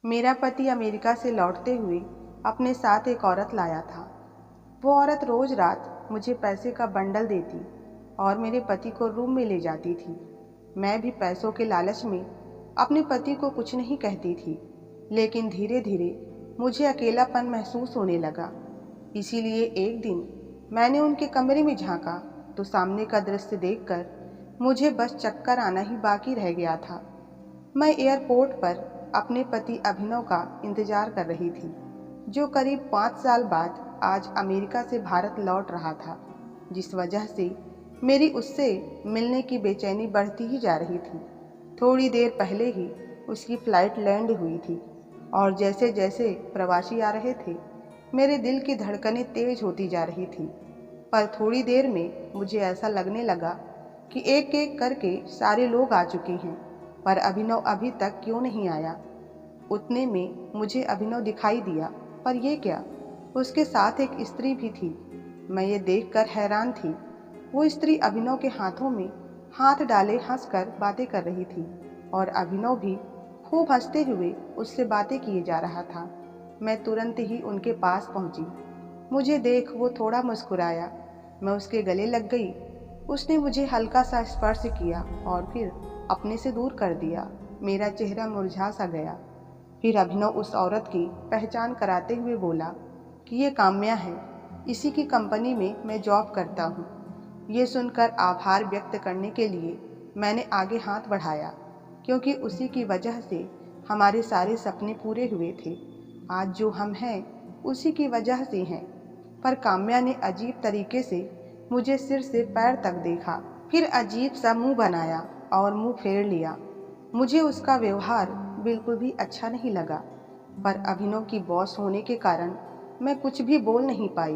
मेरा पति अमेरिका से लौटते हुए अपने साथ एक औरत लाया था। वो औरत रोज रात मुझे पैसे का बंडल देती और मेरे पति को रूम में ले जाती थी। मैं भी पैसों के लालच में अपने पति को कुछ नहीं कहती थी, लेकिन धीरे धीरे मुझे अकेलापन महसूस होने लगा। इसीलिए एक दिन मैंने उनके कमरे में झांका तो सामने का दृश्य देखकर मुझे बस चक्कर आना ही बाकी रह गया था। मैं एयरपोर्ट पर अपने पति अभिनव का इंतजार कर रही थी, जो करीब 5 साल बाद आज अमेरिका से भारत लौट रहा था, जिस वजह से मेरी उससे मिलने की बेचैनी बढ़ती ही जा रही थी। थोड़ी देर पहले ही उसकी फ्लाइट लैंड हुई थी और जैसे जैसे प्रवासी आ रहे थे, मेरे दिल की धड़कनें तेज होती जा रही थी। पर थोड़ी देर में मुझे ऐसा लगने लगा कि एक एक करके सारे लोग आ चुके हैं, पर अभिनव अभी तक क्यों नहीं आया। उतने में मुझे अभिनव दिखाई दिया, पर ये क्या, उसके साथ एक स्त्री भी थी। मैं ये देखकर हैरान थी। वो स्त्री अभिनव के हाथों में हाथ डाले हंसकर बातें कर रही थी और अभिनव भी खूब हंसते हुए उससे बातें किए जा रहा था। मैं तुरंत ही उनके पास पहुंची। मुझे देख वो थोड़ा मुस्कुराया। मैं उसके गले लग गई। उसने मुझे हल्का सा स्पर्श किया और फिर अपने से दूर कर दिया। मेरा चेहरा मुरझा सा गया। फिर अभिनव उस औरत की पहचान कराते हुए बोला कि ये काम्या है, इसी की कंपनी में मैं जॉब करता हूँ। ये सुनकर आभार व्यक्त करने के लिए मैंने आगे हाथ बढ़ाया, क्योंकि उसी की वजह से हमारे सारे सपने पूरे हुए थे। आज जो हम हैं उसी की वजह से हैं। पर काम्या ने अजीब तरीके से मुझे सिर से पैर तक देखा, फिर अजीब सा मुंह बनाया और मुंह फेर लिया। मुझे उसका व्यवहार बिल्कुल भी अच्छा नहीं लगा, पर अभिनव की बॉस होने के कारण मैं कुछ भी बोल नहीं पाई।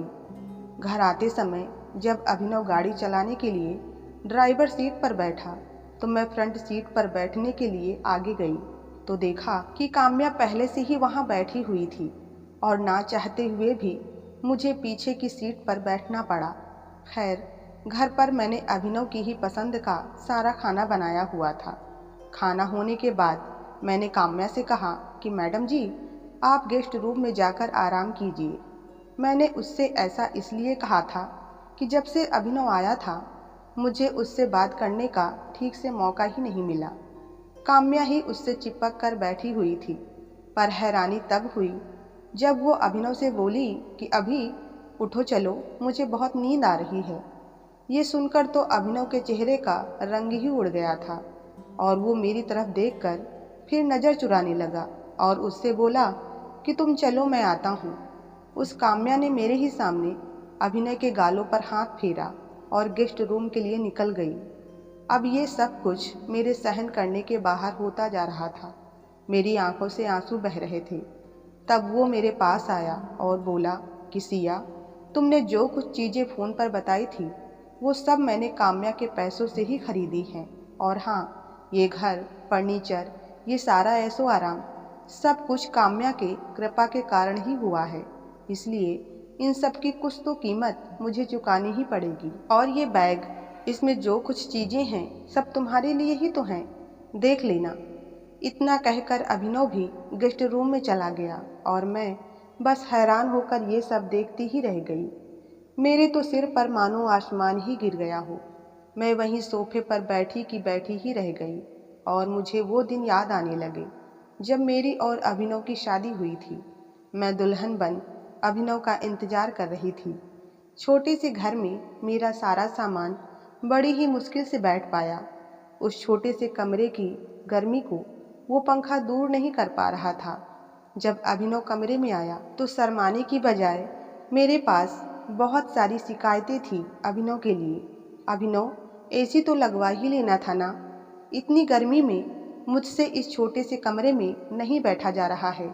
घर आते समय जब अभिनव गाड़ी चलाने के लिए ड्राइवर सीट पर बैठा तो मैं फ्रंट सीट पर बैठने के लिए आगे गई तो देखा कि काम्या पहले से ही वहां बैठी हुई थी और ना चाहते हुए भी मुझे पीछे की सीट पर बैठना पड़ा। खैर, घर पर मैंने अभिनव की ही पसंद का सारा खाना बनाया हुआ था। खाना होने के बाद मैंने काम्या से कहा कि मैडम जी, आप गेस्ट रूम में जाकर आराम कीजिए। मैंने उससे ऐसा इसलिए कहा था कि जब से अभिनव आया था मुझे उससे बात करने का ठीक से मौका ही नहीं मिला। काम्या ही उससे चिपक कर बैठी हुई थी, पर हैरानी तब हुई जब वो अभिनव से बोली कि अभी उठो, चलो, मुझे बहुत नींद आ रही है। ये सुनकर तो अभिनव के चेहरे का रंग ही उड़ गया था और वो मेरी तरफ देखकर फिर नज़र चुराने लगा और उससे बोला कि तुम चलो, मैं आता हूँ। उस काम्या ने मेरे ही सामने अभिनय के गालों पर हाथ फेरा और गेस्ट रूम के लिए निकल गई। अब ये सब कुछ मेरे सहन करने के बाहर होता जा रहा था। मेरी आंखों से आंसू बह रहे थे। तब वो मेरे पास आया और बोला कि सिया, तुमने जो कुछ चीज़ें फ़ोन पर बताई थी वो सब मैंने काम्या के पैसों से ही खरीदी हैं। और हाँ, ये घर, फर्नीचर, ये सारा ऐशो आराम सब कुछ काम्या के कृपा के कारण ही हुआ है। इसलिए इन सब की कुछ तो कीमत मुझे चुकानी ही पड़ेगी। और ये बैग, इसमें जो कुछ चीज़ें हैं सब तुम्हारे लिए ही तो हैं, देख लेना। इतना कहकर अभिनव भी गेस्ट रूम में चला गया और मैं बस हैरान होकर ये सब देखती ही रह गई। मेरे तो सिर पर मानो आसमान ही गिर गया हो। मैं वहीं सोफे पर बैठी की बैठी ही रह गई और मुझे वो दिन याद आने लगे जब मेरी और अभिनव की शादी हुई थी। मैं दुल्हन बन अभिनव का इंतजार कर रही थी। छोटे से घर में मेरा सारा सामान बड़ी ही मुश्किल से बैठ पाया। उस छोटे से कमरे की गर्मी को वो पंखा दूर नहीं कर पा रहा था। जब अभिनव कमरे में आया तो शर्माने की बजाय मेरे पास बहुत सारी शिकायतें थी अभिनव के लिए। अभिनव, एसी तो लगवा ही लेना था ना, इतनी गर्मी में मुझसे इस छोटे से कमरे में नहीं बैठा जा रहा है।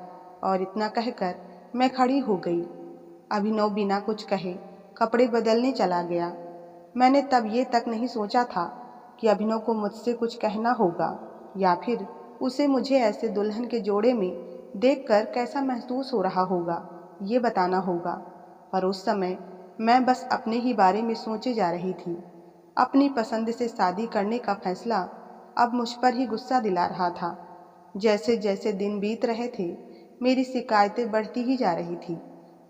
और इतना कहकर मैं खड़ी हो गई। अभिनव बिना कुछ कहे कपड़े बदलने चला गया। मैंने तब ये तक नहीं सोचा था कि अभिनव को मुझसे कुछ कहना होगा या फिर उसे मुझे ऐसे दुल्हन के जोड़े में देखकर कैसा महसूस हो रहा होगा, ये बताना होगा। पर उस समय मैं बस अपने ही बारे में सोचे जा रही थी। अपनी पसंद से शादी करने का फैसला अब मुझ पर ही गुस्सा दिला रहा था। जैसे जैसे दिन बीत रहे थे, मेरी शिकायतें बढ़ती ही जा रही थी।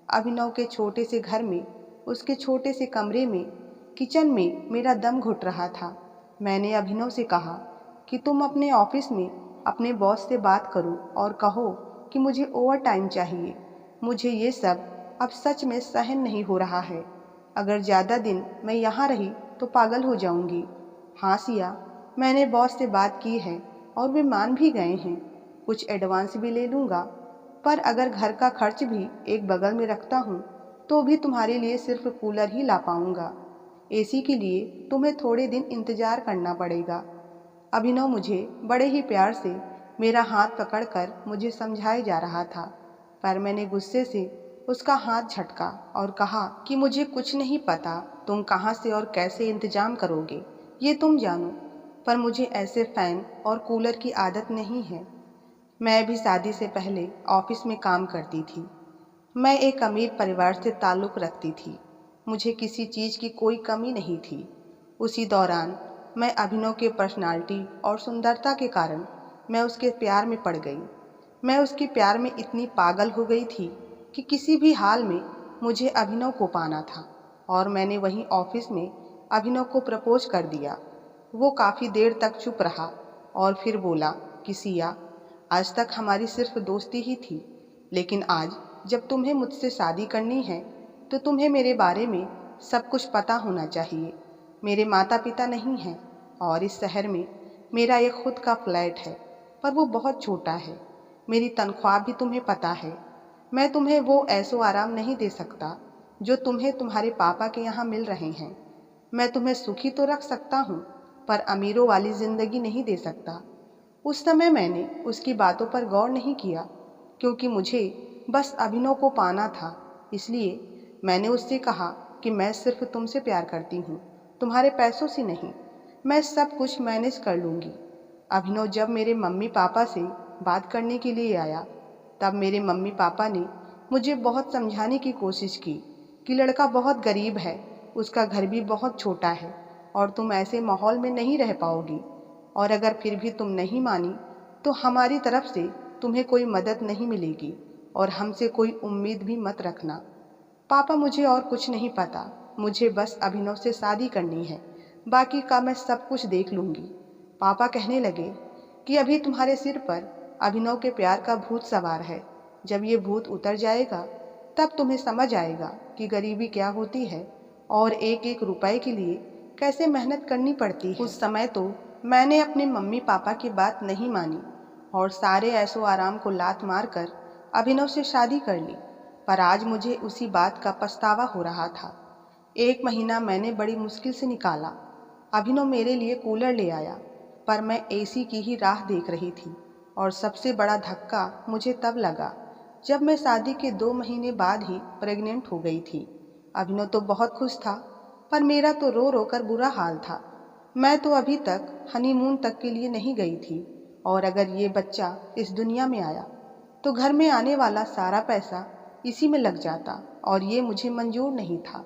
अभिनव के छोटे से घर में, उसके छोटे से कमरे में, किचन में मेरा दम घुट रहा था। मैंने अभिनव से कहा कि तुम अपने ऑफिस में अपने बॉस से बात करो और कहो कि मुझे ओवर टाइम चाहिए। मुझे ये सब अब सच में सहन नहीं हो रहा है। अगर ज़्यादा दिन मैं यहाँ रही तो पागल हो जाऊँगी। हाँ सिया, मैंने बॉस से बात की है और वे मान भी गए हैं। कुछ एडवांस भी ले लूँगा, पर अगर घर का खर्च भी एक बगल में रखता हूँ तो भी तुम्हारे लिए सिर्फ कूलर ही ला पाऊँगा। एसी के लिए तुम्हें थोड़े दिन इंतज़ार करना पड़ेगा। अभिनव मुझे बड़े ही प्यार से मेरा हाथ पकड़कर मुझे समझाए जा रहा था, पर मैंने गुस्से से उसका हाथ झटका और कहा कि मुझे कुछ नहीं पता, तुम कहाँ से और कैसे इंतजाम करोगे ये तुम जानो, पर मुझे ऐसे फ़ैन और कूलर की आदत नहीं है। मैं भी शादी से पहले ऑफिस में काम करती थी। मैं एक अमीर परिवार से ताल्लुक़ रखती थी। मुझे किसी चीज़ की कोई कमी नहीं थी। उसी दौरान मैं अभिनव के पर्सनालिटी और सुंदरता के कारण मैं उसके प्यार में पड़ गई। मैं उसके प्यार में इतनी पागल हो गई थी कि किसी भी हाल में मुझे अभिनव को पाना था, और मैंने वहीं ऑफिस में अभिनव को प्रपोज कर दिया। वो काफ़ी देर तक चुप रहा और फिर बोला कि सिया, आज तक हमारी सिर्फ दोस्ती ही थी, लेकिन आज जब तुम्हें मुझसे शादी करनी है तो तुम्हें मेरे बारे में सब कुछ पता होना चाहिए। मेरे माता पिता नहीं हैं और इस शहर में मेरा एक खुद का फ्लैट है, पर वो बहुत छोटा है। मेरी तनख्वाह भी तुम्हें पता है। मैं तुम्हें वो ऐसो आराम नहीं दे सकता जो तुम्हें तुम्हारे पापा के यहाँ मिल रहे हैं। मैं तुम्हें सुखी तो रख सकता हूँ, पर अमीरों वाली ज़िंदगी नहीं दे सकता। उस समय मैंने उसकी बातों पर गौर नहीं किया, क्योंकि मुझे बस अभिनव को पाना था। इसलिए मैंने उससे कहा कि मैं सिर्फ तुमसे प्यार करती हूँ, तुम्हारे पैसों से नहीं। मैं सब कुछ मैनेज कर लूँगी। अभिनव जब मेरे मम्मी पापा से बात करने के लिए आया, तब मेरे मम्मी पापा ने मुझे बहुत समझाने की कोशिश की कि लड़का बहुत गरीब है, उसका घर भी बहुत छोटा है और तुम ऐसे माहौल में नहीं रह पाओगी, और अगर फिर भी तुम नहीं मानी तो हमारी तरफ से तुम्हें कोई मदद नहीं मिलेगी और हमसे कोई उम्मीद भी मत रखना। पापा, मुझे और कुछ नहीं पता, मुझे बस अभिनव से शादी करनी है, बाकी का मैं सब कुछ देख लूँगी। पापा कहने लगे कि अभी तुम्हारे सिर पर अभिनव के प्यार का भूत सवार है। जब ये भूत उतर जाएगा तब तुम्हें समझ आएगा कि गरीबी क्या होती है और एक एक रुपए के लिए कैसे मेहनत करनी पड़ती है। उस समय तो मैंने अपने मम्मी पापा की बात नहीं मानी और सारे ऐशो आराम को लात मारकर अभिनव से शादी कर ली, पर आज मुझे उसी बात का पछतावा हो रहा था। 1 महीना मैंने बड़ी मुश्किल से निकाला। अभिनव मेरे लिए कूलर ले आया, पर मैं एसी की ही राह देख रही थी। और सबसे बड़ा धक्का मुझे तब लगा जब मैं शादी के 2 महीने बाद ही प्रेग्नेंट हो गई थी। अभिनव तो बहुत खुश था, पर मेरा तो रो रो कर बुरा हाल था। मैं तो अभी तक हनीमून तक के लिए नहीं गई थी, और अगर ये बच्चा इस दुनिया में आया तो घर में आने वाला सारा पैसा इसी में लग जाता, और ये मुझे मंजूर नहीं था।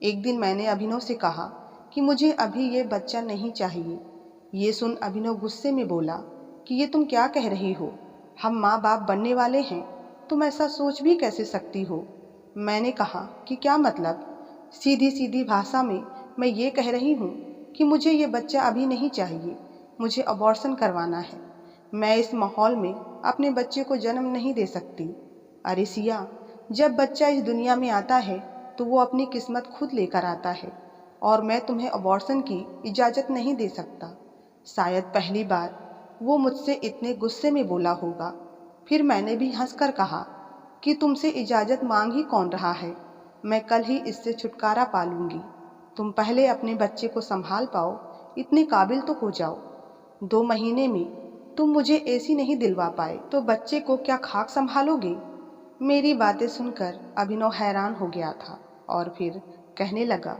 एक दिन मैंने अभिनव से कहा कि मुझे अभी ये बच्चा नहीं चाहिए। ये सुन अभिनव गुस्से में बोला कि ये तुम क्या कह रही हो, हम माँ बाप बनने वाले हैं, तुम ऐसा सोच भी कैसे सकती हो। मैंने कहा कि क्या मतलब, सीधी सीधी भाषा में मैं ये कह रही हूँ कि मुझे ये बच्चा अभी नहीं चाहिए, मुझे अबॉर्शन करवाना है। मैं इस माहौल में अपने बच्चे को जन्म नहीं दे सकती। अरे सिया, जब बच्चा इस दुनिया में आता है तो वो अपनी किस्मत खुद लेकर आता है, और मैं तुम्हें अबॉर्शन की इजाज़त नहीं दे सकता। शायद पहली बार वो मुझसे इतने गुस्से में बोला होगा। फिर मैंने भी हंसकर कहा कि तुमसे इजाज़त मांग ही कौन रहा है, मैं कल ही इससे छुटकारा पा लूँगी। तुम पहले अपने बच्चे को संभाल पाओ, इतने काबिल तो हो जाओ। 2 महीने में तुम मुझे एसी नहीं दिलवा पाए तो बच्चे को क्या खाक संभालोगे। मेरी बातें सुनकर अभिनव हैरान हो गया था और फिर कहने लगा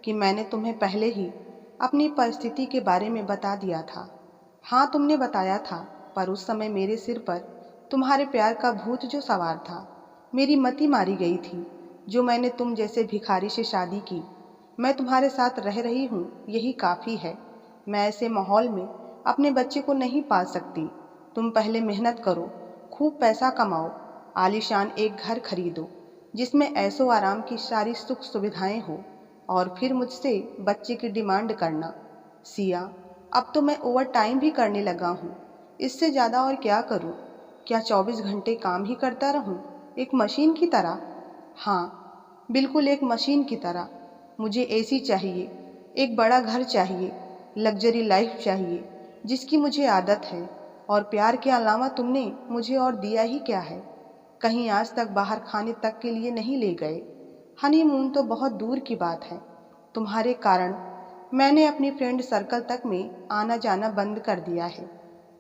कि मैंने तुम्हें पहले ही अपनी परिस्थिति के बारे में बता दिया था। हाँ, तुमने बताया था, पर उस समय मेरे सिर पर तुम्हारे प्यार का भूत जो सवार था, मेरी मति मारी गई थी। जो मैंने तुम जैसे भिखारी से शादी की, मैं तुम्हारे साथ रह रही हूँ, यही काफ़ी है। मैं ऐसे माहौल में अपने बच्चे को नहीं पाल सकती। तुम पहले मेहनत करो, खूब पैसा कमाओ, आलीशान एक घर खरीदो जिसमें ऐशो आराम की सारी सुख सुविधाएं हो, और फिर मुझसे बच्चे की डिमांड करना। सिया, अब तो मैं ओवर टाइम भी करने लगा हूँ। इससे ज़्यादा और क्या करूँ? क्या 24 घंटे काम ही करता रहूँ, एक मशीन की तरह? हाँ, बिल्कुल एक मशीन की तरह। मुझे एसी चाहिए, एक बड़ा घर चाहिए, लग्जरी लाइफ चाहिए जिसकी मुझे आदत है। और प्यार के अलावा तुमने मुझे और दिया ही क्या है? कहीं आज तक बाहर खाने तक के लिए नहीं ले गए। हनीमून तो बहुत दूर की बात है। तुम्हारे कारण मैंने अपनी फ्रेंड सर्कल तक में आना जाना बंद कर दिया है,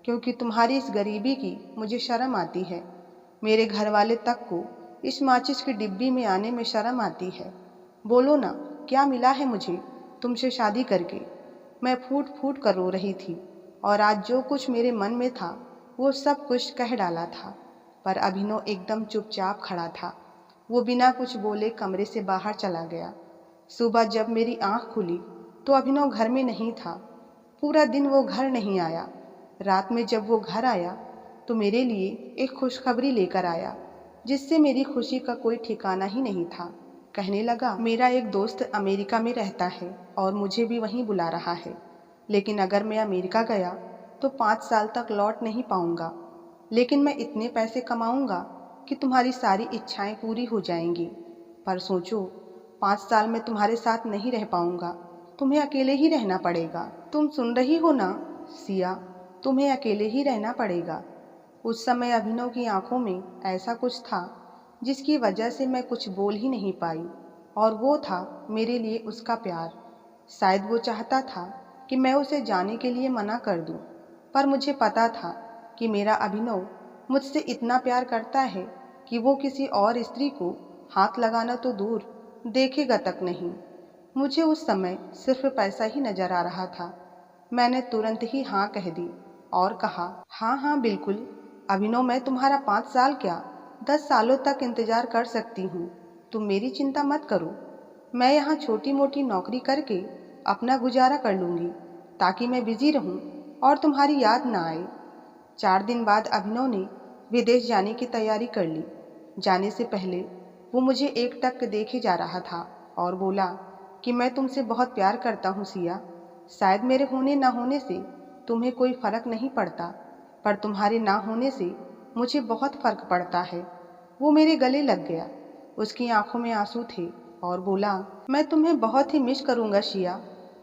क्योंकि तुम्हारी इस गरीबी की मुझे शर्म आती है। मेरे घर वाले तक को इस माचिस की डिब्बी में आने में शर्म आती है। बोलो ना, क्या मिला है मुझे तुमसे शादी करके? मैं फूट फूट कर रो रही थी, और आज जो कुछ मेरे मन में था वो सब कुछ कह डाला था। पर अभिनव एकदम चुपचाप खड़ा था। वो बिना कुछ बोले कमरे से बाहर चला गया। सुबह जब मेरी आंख खुली तो अभिनव घर में नहीं था। पूरा दिन वो घर नहीं आया। रात में जब वो घर आया तो मेरे लिए एक खुशखबरी लेकर आया, जिससे मेरी खुशी का कोई ठिकाना ही नहीं था। कहने लगा, मेरा एक दोस्त अमेरिका में रहता है और मुझे भी वहीं बुला रहा है, लेकिन अगर मैं अमेरिका गया तो 5 साल तक लौट नहीं पाऊंगा। लेकिन मैं इतने पैसे कमाऊंगा कि तुम्हारी सारी इच्छाएं पूरी हो जाएंगी। पर सोचो, 5 साल में तुम्हारे साथ नहीं रह पाऊंगा, तुम्हें अकेले ही रहना पड़ेगा। तुम सुन रही हो ना सिया, तुम्हें अकेले ही रहना पड़ेगा। उस समय अभिनव की आंखों में ऐसा कुछ था जिसकी वजह से मैं कुछ बोल ही नहीं पाई, और वो था मेरे लिए उसका प्यार। शायद वो चाहता था कि मैं उसे जाने के लिए मना कर दूं, पर मुझे पता था कि मेरा अभिनव मुझसे इतना प्यार करता है कि वो किसी और स्त्री को हाथ लगाना तो दूर, देखेगा तक नहीं। मुझे उस समय सिर्फ पैसा ही नजर आ रहा था। मैंने तुरंत ही हाँ कह दी और कहा, हाँ हाँ बिल्कुल अभिनव, मैं तुम्हारा 5 साल क्या 10 सालों तक इंतजार कर सकती हूँ। तुम मेरी चिंता मत करो। मैं यहाँ छोटी मोटी नौकरी करके अपना गुजारा कर लूँगी, ताकि मैं बिजी रहूँ और तुम्हारी याद ना आए। 4 दिन बाद अभिनव ने विदेश जाने की तैयारी कर ली। जाने से पहले वो मुझे एकटक देखे जा रहा था और बोला कि मैं तुमसे बहुत प्यार करता हूँ सिया। शायद मेरे होने ना होने से तुम्हें कोई फर्क नहीं पड़ता, पर तुम्हारे ना होने से मुझे बहुत फर्क पड़ता है। वो मेरे गले लग गया। उसकी आंखों में आंसू थे और बोला, मैं तुम्हें बहुत ही मिस करूँगा शिया।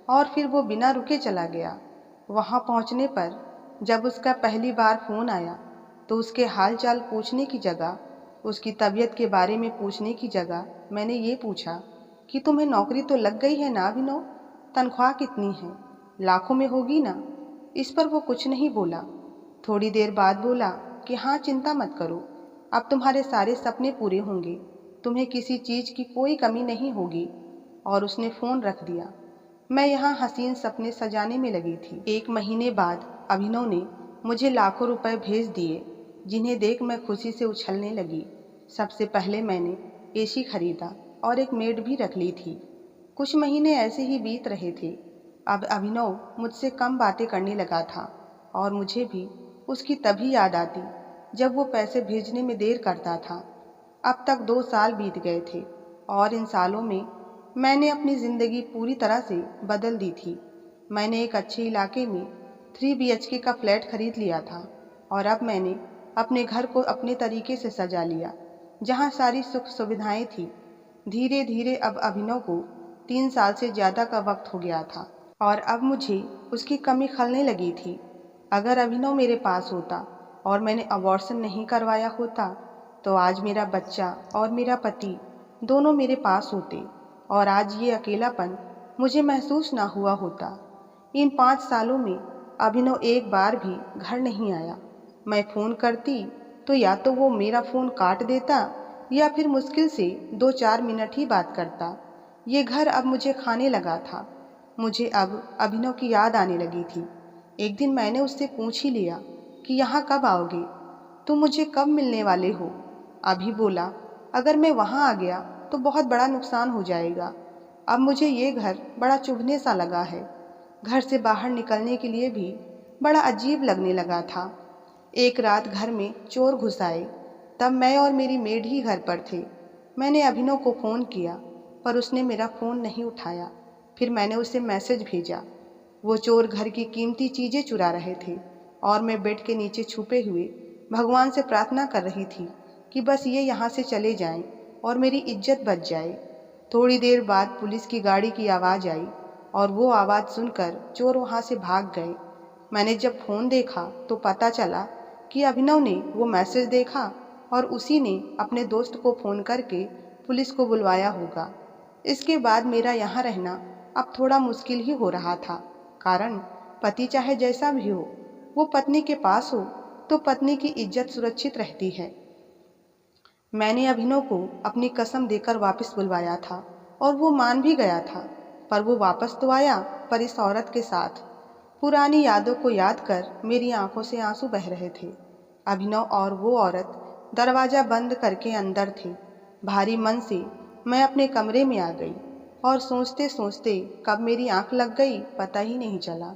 और फिर वो बिना रुके चला गया। वहाँ पहुँचने पर जब उसका पहली बार फ़ोन आया तो उसके हाल चाल पूछने की जगह, उसकी तबीयत के बारे में पूछने की जगह मैंने ये पूछा कि तुम्हें नौकरी तो लग गई है ना अभिनव? तनख्वाह कितनी है? लाखों में होगी ना? इस पर वो कुछ नहीं बोला। थोड़ी देर बाद बोला कि हाँ, चिंता मत करो, अब तुम्हारे सारे सपने पूरे होंगे, तुम्हें किसी चीज़ की कोई कमी नहीं होगी। और उसने फ़ोन रख दिया। मैं यहाँ हसीन सपने सजाने में लगी थी। 1 महीने बाद अभिनव ने मुझे लाखों रुपए भेज दिए, जिन्हें देख मैं खुशी से उछलने लगी। सबसे पहले मैंने एसी खरीदा और एक मेड भी रख ली थी। कुछ महीने ऐसे ही बीत रहे थे। अब अभिनव मुझसे कम बातें करने लगा था, और मुझे भी उसकी तभी याद आती जब वो पैसे भेजने में देर करता था। अब तक 2 साल बीत गए थे, और इन सालों में मैंने अपनी ज़िंदगी पूरी तरह से बदल दी थी। मैंने एक अच्छे इलाके में 3 BHK का फ्लैट खरीद लिया था, और अब मैंने अपने घर को अपने तरीके से सजा लिया, जहाँ सारी सुख सुविधाएं थी। धीरे धीरे अब अभिनव को 3 साल से ज़्यादा का वक्त हो गया था, और अब मुझे उसकी कमी खलने लगी थी। अगर अभिनव मेरे पास होता और मैंने अबॉर्शन नहीं करवाया होता, तो आज मेरा बच्चा और मेरा पति दोनों मेरे पास होते, और आज ये अकेलापन मुझे महसूस ना हुआ होता। इन 5 सालों में अभिनव एक बार भी घर नहीं आया। मैं फ़ोन करती तो या तो वो मेरा फ़ोन काट देता, या फिर मुश्किल से 2-4 मिनट ही बात करता। ये घर अब मुझे खाने लगा था। मुझे अब अभिनव की याद आने लगी थी। एक दिन मैंने उससे पूछ ही लिया कि यहाँ कब आओगे, तुम मुझे कब मिलने वाले हो? अभी बोला, अगर मैं वहाँ आ गया तो बहुत बड़ा नुकसान हो जाएगा। अब मुझे ये घर बड़ा चुभने सा लगा है। घर से बाहर निकलने के लिए भी बड़ा अजीब लगने लगा था। एक रात घर में चोर घुस आए। तब मैं और मेरी मेड ही घर पर थे। मैंने अभिनव को फ़ोन किया, पर उसने मेरा फ़ोन नहीं उठाया। फिर मैंने उसे मैसेज भेजा। वो चोर घर की कीमती चीज़ें चुरा रहे थे और मैं बेड के नीचे छुपे हुए भगवान से प्रार्थना कर रही थी कि बस ये यहाँ से चले जाएं और मेरी इज्जत बच जाए। थोड़ी देर बाद पुलिस की गाड़ी की आवाज़ आई और वो आवाज़ सुनकर चोर वहाँ से भाग गए। मैंने जब फ़ोन देखा तो पता चला कि अभिनव ने वो मैसेज देखा और उसी ने अपने दोस्त को फ़ोन करके पुलिस को बुलवाया होगा। इसके बाद मेरा यहाँ रहना अब थोड़ा मुश्किल ही हो रहा था, कारण पति चाहे जैसा भी हो, वो पत्नी के पास हो तो पत्नी की इज्जत सुरक्षित रहती है। मैंने अभिनव को अपनी कसम देकर वापस बुलवाया था और वो मान भी गया था, पर वो वापस तो आया, पर इस औरत के साथ। पुरानी यादों को याद कर मेरी आंखों से आंसू बह रहे थे। अभिनव और वो औरत दरवाज़ा बंद करके अंदर थे। भारी मन से मैं अपने कमरे में आ गई और सोचते सोचते कब मेरी आंख लग गई पता ही नहीं चला।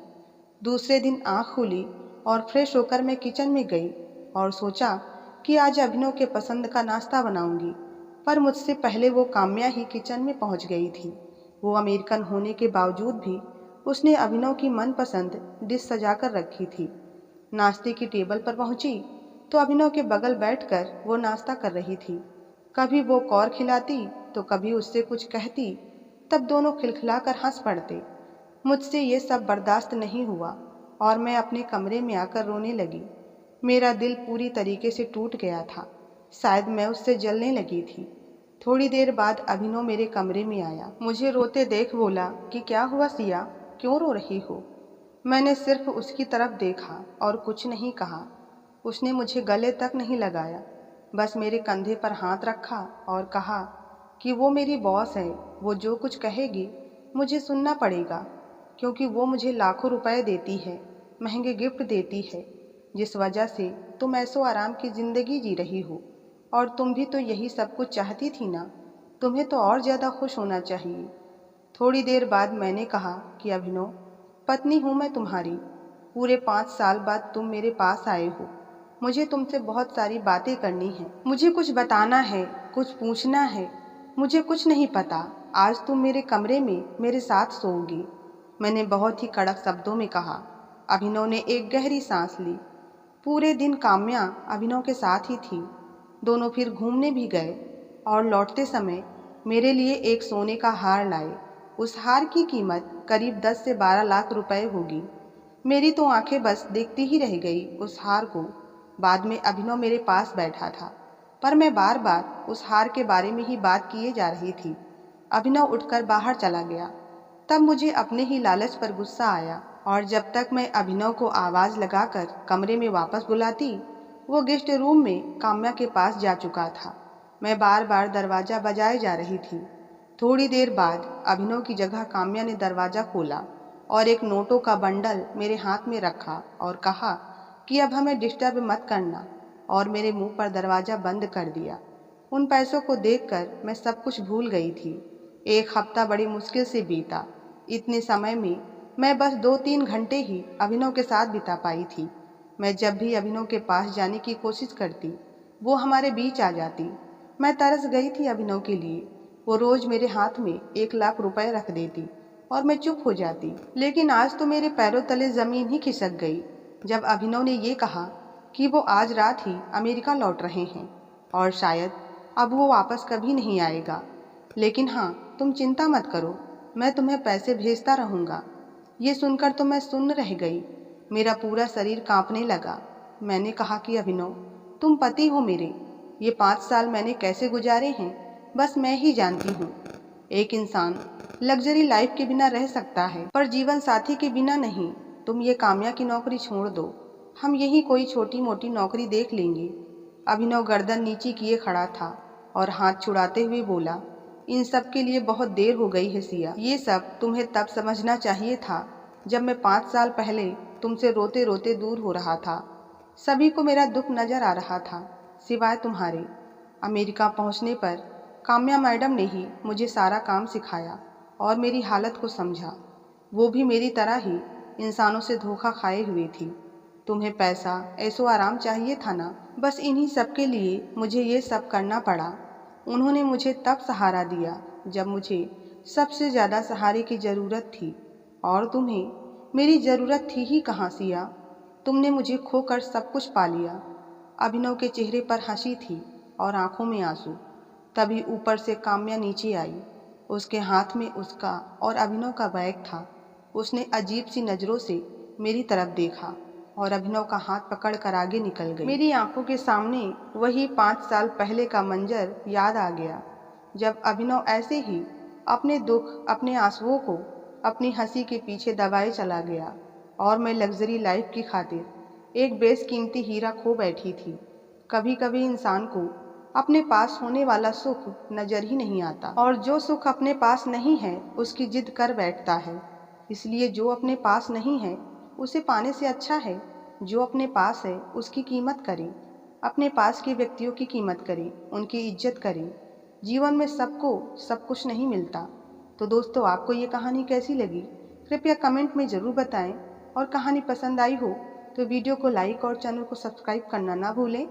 दूसरे दिन आंख खुली और फ्रेश होकर मैं किचन में गई और सोचा कि आज अभिनव के पसंद का नाश्ता बनाऊंगी, पर मुझसे पहले वो काम्या ही किचन में पहुंच गई थी। वो अमेरिकन होने के बावजूद भी उसने अभिनव की मनपसंद डिश सजाकर रखी थी। नाश्ते की टेबल पर पहुंची तो अभिनव के बगल बैठकर वो नाश्ता कर रही थी। कभी वो कौर खिलाती तो कभी उससे कुछ कहती, तब दोनों खिलखिलाकर हंस पड़ते। मुझसे ये सब बर्दाश्त नहीं हुआ और मैं अपने कमरे में आकर रोने लगी। मेरा दिल पूरी तरीके से टूट गया था। शायद मैं उससे जलने लगी थी। थोड़ी देर बाद अभिनव मेरे कमरे में आया। मुझे रोते देख बोला कि क्या हुआ सिया, क्यों रो रही हो? मैंने सिर्फ उसकी तरफ देखा और कुछ नहीं कहा। उसने मुझे गले तक नहीं लगाया, बस मेरे कंधे पर हाथ रखा और कहा कि वो मेरी बॉस है, वो जो कुछ कहेगी मुझे सुनना पड़ेगा, क्योंकि वो मुझे लाखों रुपए देती है, महंगे गिफ्ट देती है, जिस वजह से तुम ऐसो आराम की ज़िंदगी जी रही हो। और तुम भी तो यही सब कुछ चाहती थी ना, तुम्हें तो और ज़्यादा खुश होना चाहिए। थोड़ी देर बाद मैंने कहा कि अभिनव, पत्नी हूँ मैं तुम्हारी। पूरे 5 साल बाद तुम मेरे पास आए हो। मुझे तुमसे बहुत सारी बातें करनी है, मुझे कुछ बताना है, कुछ पूछना है। मुझे कुछ नहीं पता। आज तुम मेरे कमरे में मेरे साथ सोओगी। मैंने बहुत ही कड़क शब्दों में कहा। अभिनव ने एक गहरी सांस ली। पूरे दिन काम्या अभिनव के साथ ही थी। दोनों फिर घूमने भी गए और लौटते समय मेरे लिए एक सोने का हार लाए। उस हार की कीमत करीब 10 से 12 लाख रुपए होगी। मेरी तो आंखें बस देखती ही रह गई उस हार को। बाद में अभिनव मेरे पास बैठा था, पर मैं बार बार उस हार के बारे में ही बात किए जा रही थी। अभिनव उठकर बाहर चला गया। तब मुझे अपने ही लालच पर गुस्सा आया और जब तक मैं अभिनव को आवाज़ लगाकर कमरे में वापस बुलाती, वो गेस्ट रूम में काम्या के पास जा चुका था। मैं बार बार दरवाज़ा बजाए जा रही थी। थोड़ी देर बाद अभिनव की जगह काम्या ने दरवाज़ा खोला और एक नोटों का बंडल मेरे हाथ में रखा और कहा कि अब हमें डिस्टर्ब मत करना, और मेरे मुंह पर दरवाज़ा बंद कर दिया। उन पैसों को देखकर मैं सब कुछ भूल गई थी। एक हफ्ता बड़ी मुश्किल से बीता। इतने समय में मैं बस 2-3 घंटे ही अभिनव के साथ बिता पाई थी। मैं जब भी अभिनव के पास जाने की कोशिश करती, वो हमारे बीच आ जाती। मैं तरस गई थी अभिनव के लिए। वो रोज़ मेरे हाथ में 1 लाख रुपए रख देती और मैं चुप हो जाती। लेकिन आज तो मेरे पैरों तले ज़मीन ही खिसक गई जब अभिनव ने ये कहा कि वो आज रात ही अमेरिका लौट रहे हैं और शायद अब वो वापस कभी नहीं आएगा। लेकिन हाँ, तुम चिंता मत करो, मैं तुम्हें पैसे भेजता रहूँगा। ये सुनकर तो मैं सुन्न रह गई। मेरा पूरा शरीर कांपने लगा। मैंने कहा कि अभिनव, तुम पति हो मेरे। ये 5 साल मैंने कैसे गुजारे हैं बस मैं ही जानती हूँ। एक इंसान लग्जरी लाइफ के बिना रह सकता है, पर जीवन साथी के बिना नहीं। तुम ये काम्या की नौकरी छोड़ दो, हम यही कोई छोटी मोटी नौकरी देख लेंगे। अभिनव गर्दन नीचे किए खड़ा था और हाथ छुड़ाते हुए बोला, इन सब के लिए बहुत देर हो गई है सिया। ये सब तुम्हें तब समझना चाहिए था जब मैं 5 साल पहले तुमसे रोते रोते दूर हो रहा था। सभी को मेरा दुख नजर आ रहा था, सिवाय तुम्हारे। अमेरिका पहुंचने पर काम्या मैडम ने ही मुझे सारा काम सिखाया और मेरी हालत को समझा। वो भी मेरी तरह ही इंसानों से धोखा खाए हुए थी। तुम्हें पैसा, ऐसो आराम चाहिए था ना, बस इन्हीं सब के लिए मुझे ये सब करना पड़ा। उन्होंने मुझे तब सहारा दिया जब मुझे सबसे ज़्यादा सहारे की ज़रूरत थी, और तुम्हें मेरी ज़रूरत थी ही कहाँ सिया। तुमने मुझे खोकर सब कुछ पा लिया। अभिनव के चेहरे पर हंसी थी और आंखों में आंसू। तभी ऊपर से काम्या नीचे आई। उसके हाथ में उसका और अभिनव का बैग था। उसने अजीब सी नज़रों से मेरी तरफ देखा और अभिनव का हाथ पकड़कर आगे निकल गई। मेरी आंखों के सामने वही 5 साल पहले का मंजर याद आ गया, जब अभिनव ऐसे ही अपने दुख, अपने आंसुओं को अपनी हंसी के पीछे दबाए चला गया, और मैं लग्जरी लाइफ की खातिर एक बेशकीमती हीरा खो बैठी थी। कभी कभी इंसान को अपने पास होने वाला सुख नजर ही नहीं आता, और जो सुख अपने पास नहीं है उसकी जिद कर बैठता है। इसलिए जो अपने पास नहीं है उसे पाने से अच्छा है जो अपने पास है उसकी कीमत करें, अपने पास के व्यक्तियों की कीमत करें, उनकी इज्जत करें। जीवन में सबको सब कुछ नहीं मिलता। तो दोस्तों, आपको ये कहानी कैसी लगी कृपया कमेंट में ज़रूर बताएं, और कहानी पसंद आई हो तो वीडियो को लाइक और चैनल को सब्सक्राइब करना ना भूलें।